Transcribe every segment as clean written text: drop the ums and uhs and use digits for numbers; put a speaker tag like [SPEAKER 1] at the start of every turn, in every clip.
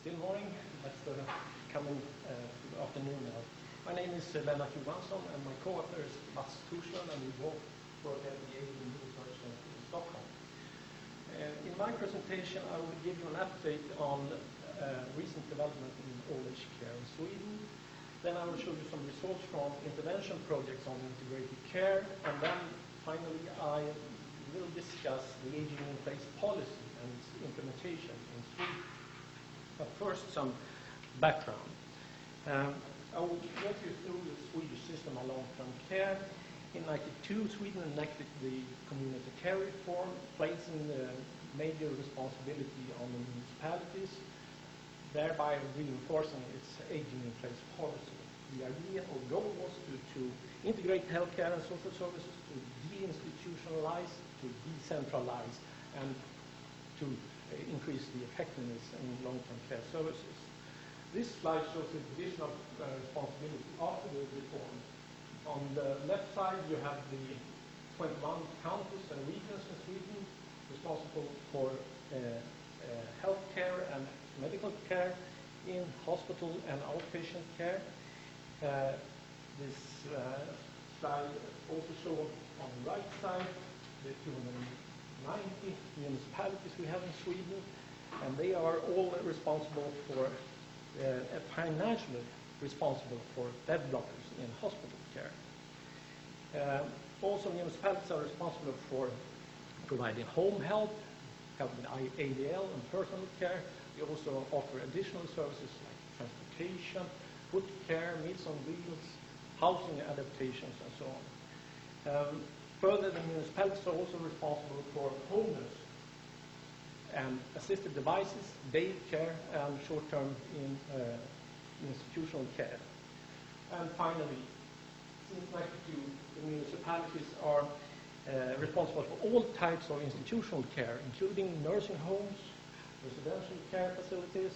[SPEAKER 1] still morning, that's the coming afternoon now. My name is Lennart Johansson, and my co-author is Mats Torslund, and we both work at the ILPN Research Center in Stockholm. In my presentation, I will give you an update on recent development in old age care in Sweden. Then I will show you some results from intervention projects on integrated care, and then finally I will discuss the aging in place policy and its implementation in Sweden. But first, some background. I will walk you through the Swedish system of long-term care. In 1992, Sweden enacted the community care reform, placing the major responsibility on the municipalities, thereby reinforcing its aging in place policy. The idea or goal was to integrate healthcare and social services, to deinstitutionalize, to decentralize, and to increase the effectiveness in long-term care services. This slide shows the division of responsibility after the reform. On the left side, you have the 21 counties and regions in Sweden responsible for health care and medical care in hospital and outpatient care. This slide also shows on the right side the 290 municipalities we have in Sweden, and they are all responsible for financially responsible for bed blockers in hospital care. Also, municipalities are responsible for providing home help with ADL and personal care. They also offer additional services like transportation, food care, meals on wheels, housing adaptations, and so on. Further, the municipalities are also responsible for homeless and assisted devices, day care, and short-term institutional care. And finally, since 1992, the municipalities are responsible for all types of institutional care, including nursing homes, residential care facilities,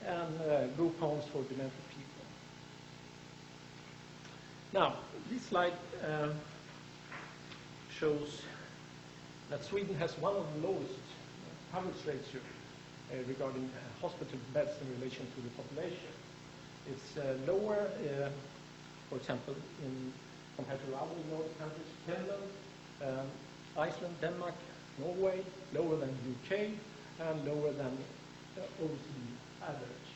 [SPEAKER 1] and group homes for demented people. Now, this slide shows that Sweden has one of the lowest coverage ratio regarding hospital beds in relation to the population. It's lower, for example, compared to other Nordic countries, Finland, Iceland, Denmark, Norway, lower than UK, and lower than OECD average.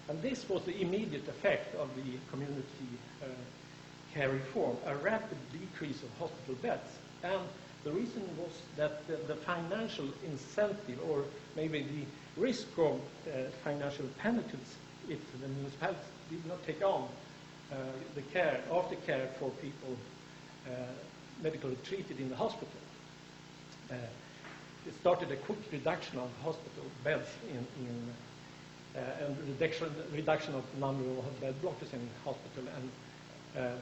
[SPEAKER 1] And this was the immediate effect of the community care reform, a rapid decrease of hospital beds. And the reason was that the financial incentive, or maybe the risk of financial penalties if the municipalities did not take on the aftercare for people medically treated in the hospital. It started a quick reduction of hospital beds and reduction of the number of bed blockers in hospital, and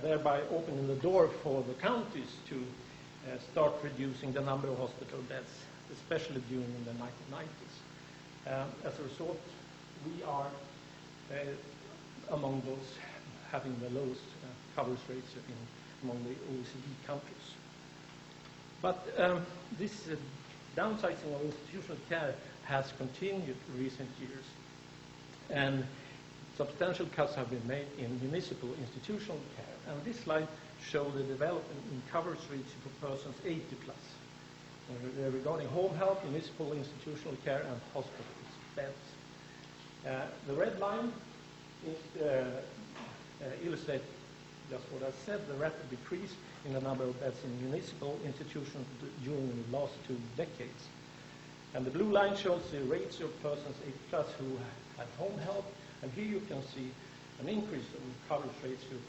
[SPEAKER 1] thereby opening the door for the counties to start reducing the number of hospital beds, especially during the 1990s. As a result, we are among those having the lowest coverage rates among the OECD countries. But this downsizing of institutional care has continued in recent years, and substantial cuts have been made in municipal institutional care. And this slide shows the development in coverage rates for persons 80 plus regarding home health, municipal institutional care, and hospital beds. The red line illustrates just what I said, the rapid decrease in the number of beds in municipal institutions during the last 2 decades. And the blue line shows the rates of persons 80 plus who had home health, and here you can see an increase in coverage rates from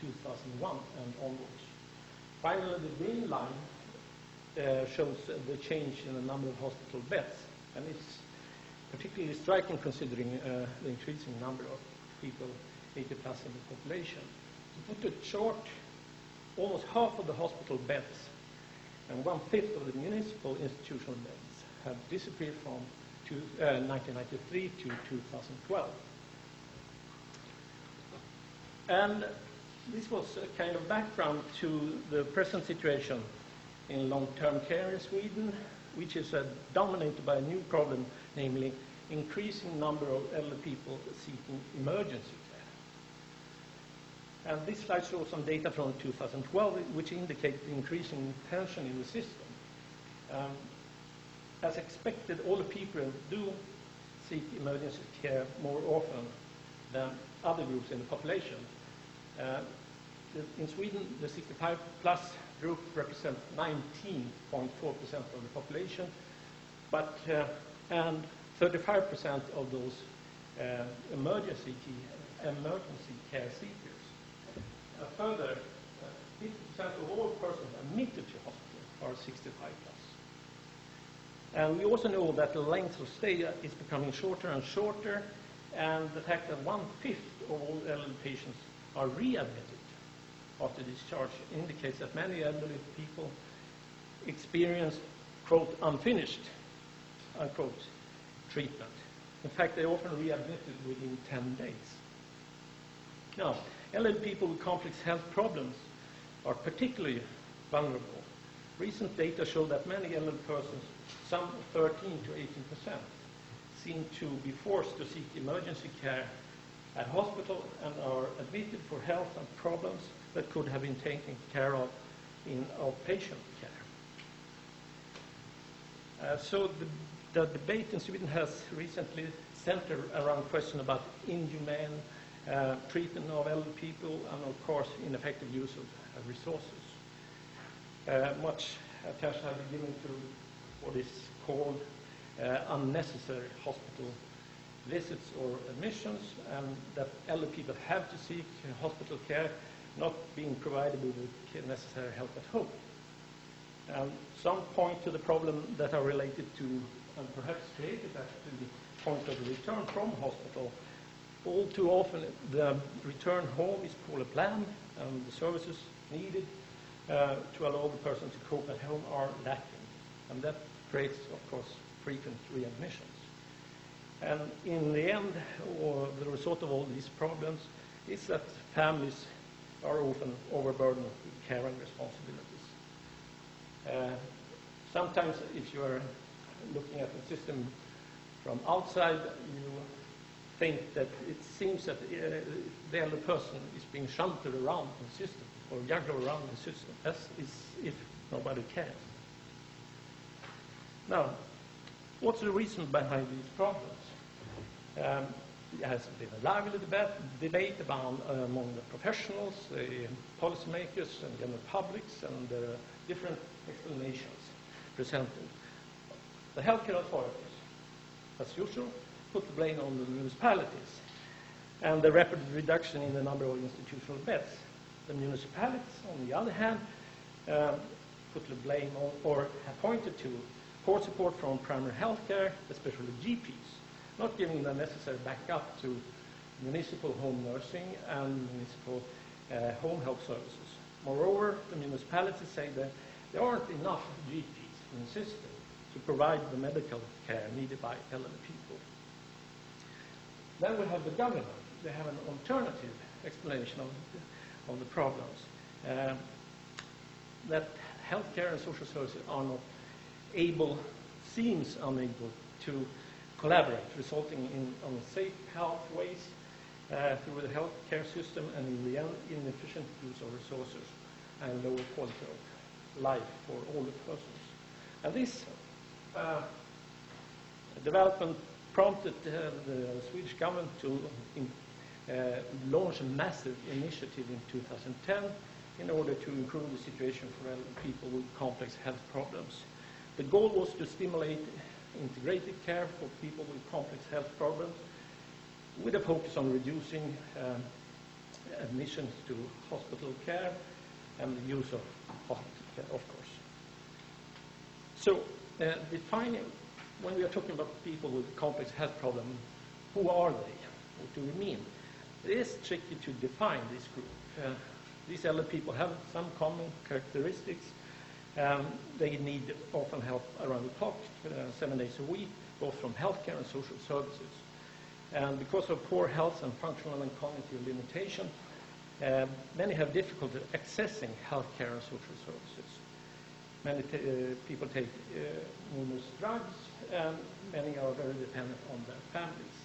[SPEAKER 1] 2001 and onwards. Finally, the green line shows the change in the number of hospital beds, and it's particularly striking considering the increasing number of people 80 plus in the population. To put it short, almost half of the hospital beds and 1/5 of the municipal institutional beds have disappeared from 1993 to 2012. And this was a kind of background to the present situation in long-term care in Sweden, which is dominated by a new problem, namely increasing number of elderly people seeking emergency care. And this slide shows some data from 2012, which indicate the increasing tension in the system. As expected, older people do seek emergency care more often than other groups in the population. In Sweden, the 65-plus group represents 19.4% of the population, but and 35% of those emergency care seekers. Further, 50% of all persons admitted to hospital are 65-plus. And we also know that the length of stay is becoming shorter and shorter, and the fact that 1/5 of all elderly patients are readmitted after discharge indicates that many elderly people experience, quote, unfinished, unquote, treatment. In fact, they're often readmitted within 10 days. Now, elderly people with complex health problems are particularly vulnerable. Recent data show that many elderly persons, some 13 to 18%, seem to be forced to seek emergency care at hospital and are admitted for health and problems that could have been taken care of in outpatient care. So the debate in Sweden has recently centered around question about inhumane treatment of elderly people and, of course, ineffective use of resources. Much attention has been given to what is called unnecessary hospital visits or admissions, and that elderly people have to seek hospital care, not being provided with the necessary help at home. Some point to the problem that are related to, and perhaps created actually, the point of the return from hospital. All too often, the return home is poorly planned, and the services needed to allow the person to cope at home are lacking. And that creates, of course, frequent readmissions. And in the end, or the result of all these problems is that families are often overburdened with caring responsibilities. Sometimes, if you are looking at the system from outside, you think that it seems that the elder person is being shunted around the system, or juggled around the system, as if nobody cares. Now, what's the reason behind these problems? There has been a lively debate among the professionals, the policymakers, and general publics, and different explanations presented. The healthcare authorities, as usual, put the blame on the municipalities and the rapid reduction in the number of institutional beds. The municipalities, on the other hand, put the blame on, or pointed to, poor support from primary healthcare, especially GPs, not giving the necessary backup to municipal home nursing and municipal home health services. Moreover, the municipalities say that there aren't enough GPs in the system to provide the medical care needed by elderly people. Then we have the government. They have an alternative explanation of the problems. That healthcare and social services are not seems unable to collaborate, resulting in unsafe pathways through the healthcare system and in the end, inefficient use of resources and lower quality of life for all the persons. And this development prompted the Swedish government to launch a massive initiative in 2010 in order to improve the situation for people with complex health problems. The goal was to stimulate integrated care for people with complex health problems with a focus on reducing admissions to hospital care and the use of hospital care, of course. So defining, when we are talking about people with complex health problems, who are they? What do we mean? It is tricky to define this group. These elderly people have some common characteristics. They need often help around the clock, 7 days a week, both from healthcare and social services. And because of poor health and functional and cognitive Many people take numerous drugs, and many are very dependent on their families.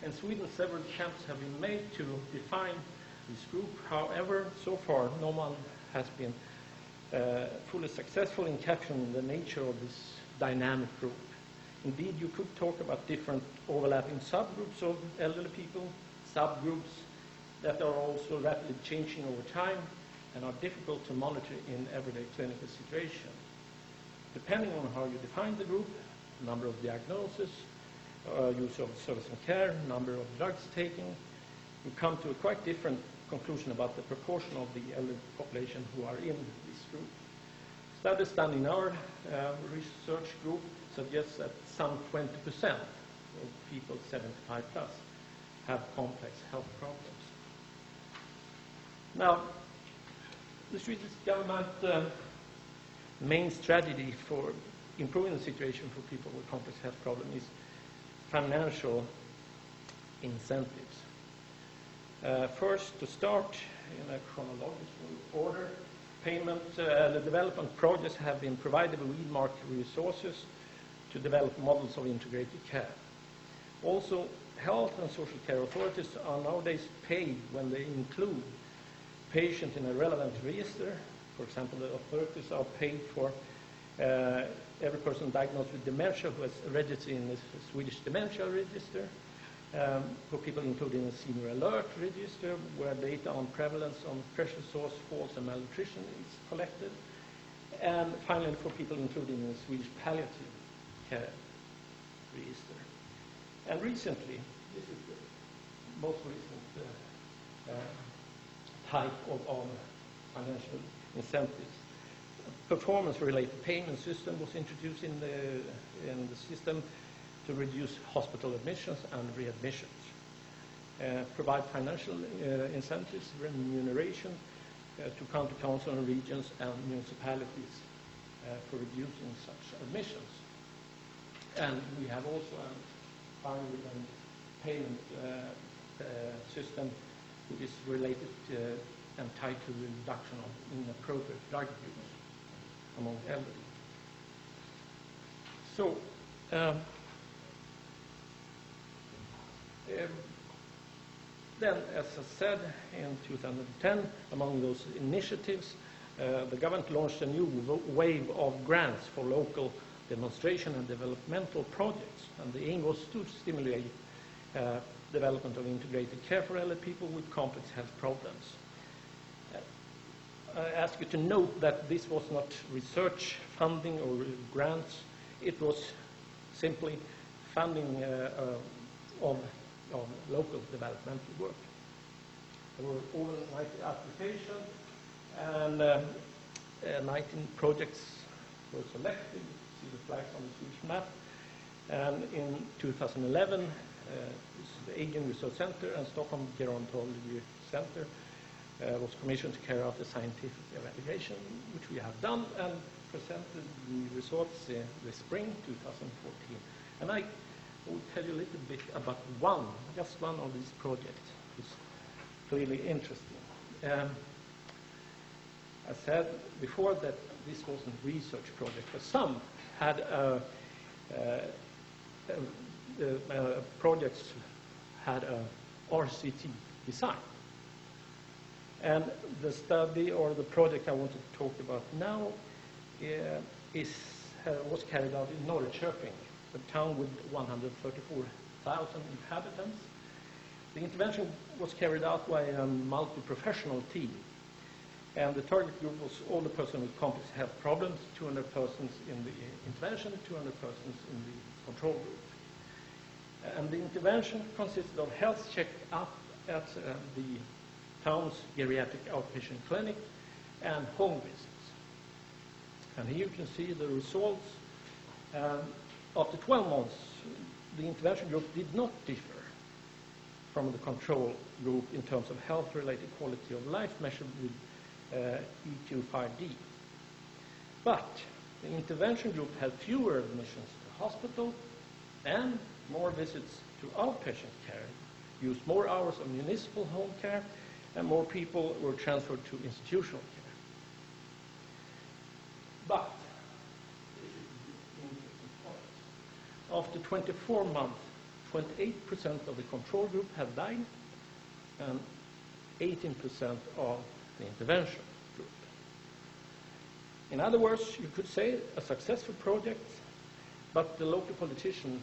[SPEAKER 1] In Sweden, several attempts have been made to define this group. However, so far, no one has been fully successful in capturing the nature of this dynamic group. Indeed, you could talk about different overlapping subgroups of elderly people, subgroups that are also rapidly changing over time and are difficult to monitor in everyday clinical situation. Depending on how you define the group, number of diagnoses, use of service and care, number of drugs taken, you come to a quite different conclusion about the proportion of the elderly population who are in this group. Studies done in our research group suggests that some 20% of people 75 plus have complex health problems. Now, the Swedish government main strategy for improving the situation for people with complex health problems is financial incentives. First, to start in a chronological order, the development projects have been provided with earmarked resources to develop models of integrated care. Also, health and social care authorities are nowadays paid when they include patients in a relevant register. For example, the authorities are paid for every person diagnosed with dementia who is registered in the Swedish Dementia Register, for people included in the Senior Alert Register, where data on prevalence on pressure sores, falls, and malnutrition is collected, and finally for people included in the Swedish Palliative Care Register. And recently, this is the most recent type of financial incentives. Performance-related payment system was introduced in the system to reduce hospital admissions and readmissions. Provide financial incentives, remuneration to county council and regions and municipalities for reducing such admissions. And we have also finally a payment system which is related and tied to the reduction of inappropriate drug use among elderly. So, then, as I said, in 2010, among those initiatives, the government launched a new wave of grants for local demonstration and developmental projects. And the aim was to stimulate development of integrated care for elderly people with complex health problems. I ask you to note that this was not research funding or grants. It was simply funding of local developmental work. There were over 90 applications, and 19 projects were selected. See the flags on the Swedish map. And in 2011, the Asian Research Center and Stockholm Gerontology Center was commissioned to carry out a scientific evaluation, which we have done and presented the results in the spring 2014. And I will tell you a little bit about just one of these projects. It's clearly interesting. I said before that this wasn't a research project, but some had projects had a RCT design. And the study or the project I want to talk about now was carried out in Norrköping, a town with 134,000 inhabitants. The intervention was carried out by a multi-professional team. And the target group was all the persons with complex health problems, 200 persons in the intervention, 200 persons in the control group. And the intervention consisted of health check-up at the town's geriatric outpatient clinic and home visits. And here you can see the results. After 12 months, the intervention group did not differ from the control group in terms of health-related quality of life measured with E25D. But the intervention group had fewer admissions to hospital and more visits to outpatient care, used more hours of municipal home care, and more people were transferred to institutional after 24 months, 28% of the control group have died, and 18% of the intervention group. In other words, you could say a successful project, but the local politician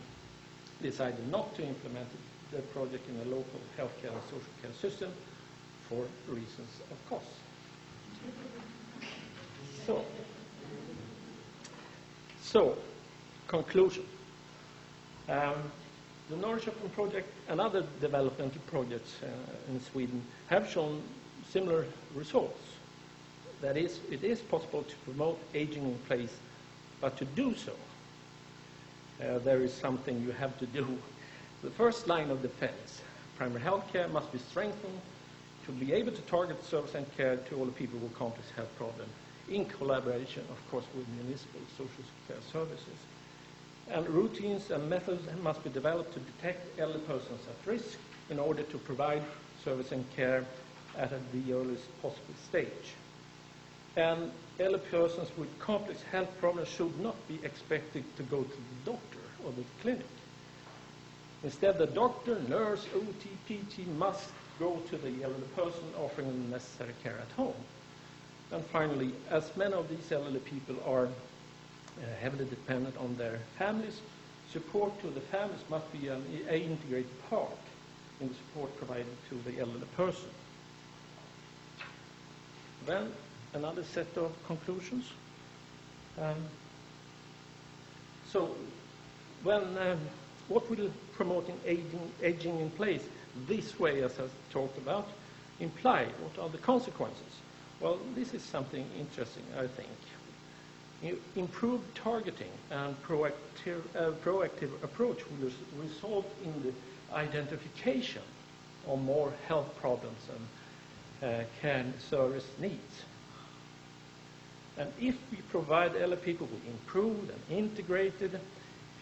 [SPEAKER 1] decided not to implement the project in the local healthcare and social care system for reasons of cost. So conclusion. The Norrköping project and other developmental projects in Sweden have shown similar results. That is, it is possible to promote aging in place, but to do so, there is something you have to do. The first line of defense, primary health care, must be strengthened to be able to target service and care to all the people with complex health problems, in collaboration, of course, with municipal social care services. And routines and methods must be developed to detect elderly persons at risk in order to provide service and care at the earliest possible stage. And elderly persons with complex health problems should not be expected to go to the doctor or the clinic. Instead, the doctor, nurse, OT, PT must go to the elderly person offering the necessary care at home. And finally, as many of these elderly people are heavily dependent on their families, support to the families must be an integrated part in the support provided to the elderly person. Then another set of conclusions. What will promoting aging in place this way, as I talked about, imply? What are the consequences? Well, this is something interesting, I think. Improved targeting and proactive approach will result in the identification of more health problems and care and service needs. And if we provide elderly people with improved and integrated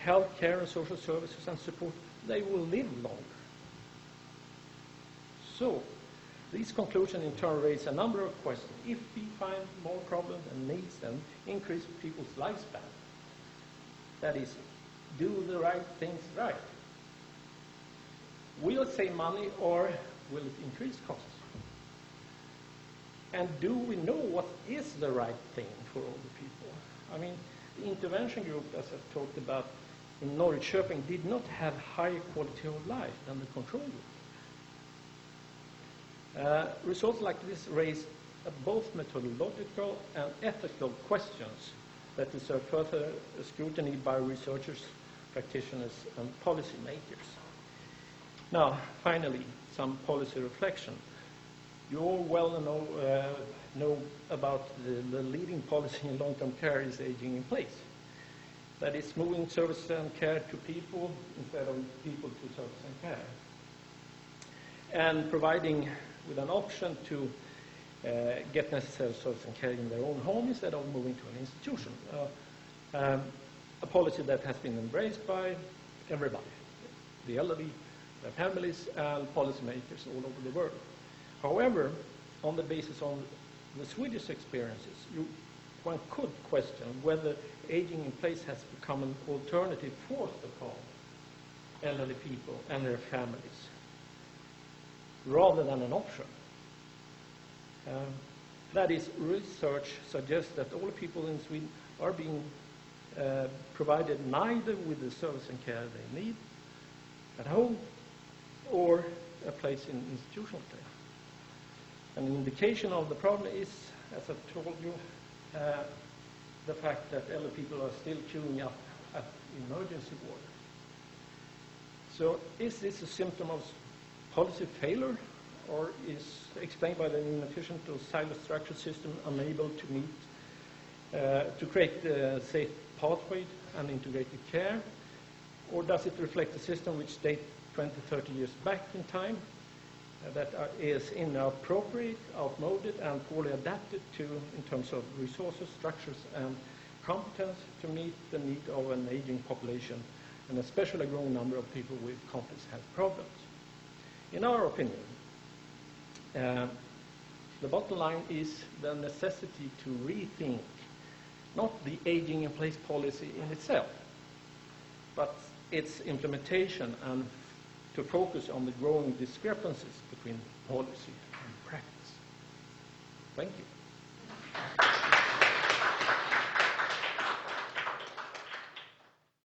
[SPEAKER 1] health care and social services and support, they will live longer. So, these conclusions in turn raise a number of questions. If we find more problems and needs, then increase people's lifespan. That is, do the right things right. Will it save money or will it increase costs? And do we know what is the right thing for all the people? I mean, the intervention group, as I talked about in Norrköping, did not have higher quality of life than the control group. Results like this raise both methodological and ethical questions that deserve further scrutiny by researchers, practitioners, and policymakers. Now, finally, some policy reflection. You all well know about the leading policy in long-term care is aging in place. That is moving service and care to people instead of people to service and care. And providing with an option to get necessary service and care in their own home instead of moving to an institution. A policy that has been embraced by everybody, the elderly, their families, and policymakers all over the world. However, on the basis of the Swedish experiences, one could question whether aging in place has become an alternative force upon elderly people and their families, rather than an option. That is, research suggests that all people in Sweden are being provided neither with the service and care they need at home or a place in institutional care. An indication of the problem is, as I told you, the fact that elderly people are still queuing up at emergency ward. So is this a symptom of policy failure, or is explained by the inefficient or silo structured system unable to meet, to create a safe pathway and integrated care? Or does it reflect a system which dates 20, 30 years back in time, that is inappropriate, outmoded, and poorly adapted to in terms of resources, structures, and competence to meet the need of an aging population, and especially a growing number of people with complex health problems? In our opinion, the bottom line is the necessity to rethink not the aging in place policy in itself, but its implementation and to focus on the growing discrepancies between policy and practice. Thank you.